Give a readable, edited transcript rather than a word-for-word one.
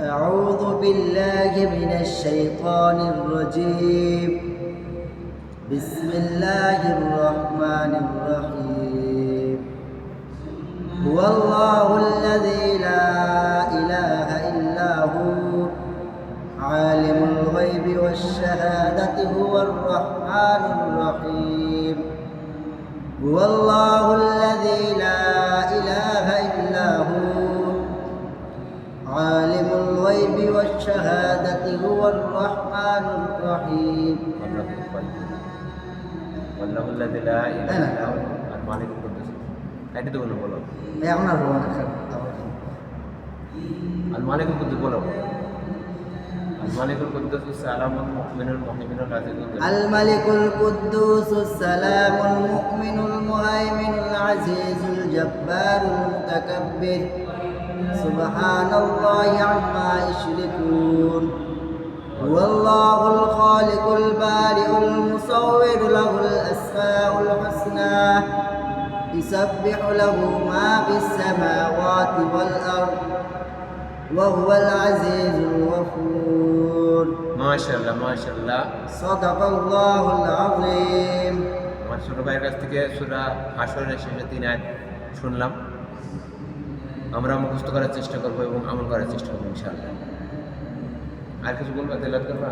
أعوذ بالله من الشيطان الرجيم بسم الله الرحمن الرحيم هو الله الذي لا إله إلا هو عالم الغيب والشهادة هو الرحمن الرحيم هو الله الذي لا إله إلا هو عالم الغيب والشهادة هو الرحمن الرحيم والله الذي لا إله إلا هو الملك القدوس এটা তো বলো এখন আর বলবো না الملك القدوس বলো الملك القدوس السلام المؤمن المهيمن العزيز الملك القدوس السلام المؤمن المهيمن العزيز الجبار المتكبر سبحان الله عما يشركون هو الله الخالق البارئ المصور له الأسماء الحسنى يسبح له ما في السماوات والأرض وهو العزيز الغفور ما شاء الله ما شاء الله صدق الله العظيم আমার ছোট ভাইয়ের কাছ থেকে সূরা হাশরের শেষে 3 আয়াত শুনলাম আমরা মুখস্থ করার চেষ্টা করব এবং আমল করার চেষ্টা করব ইনশাআল্লাহ আর কিছু বলবা তেলাওয়াত করবা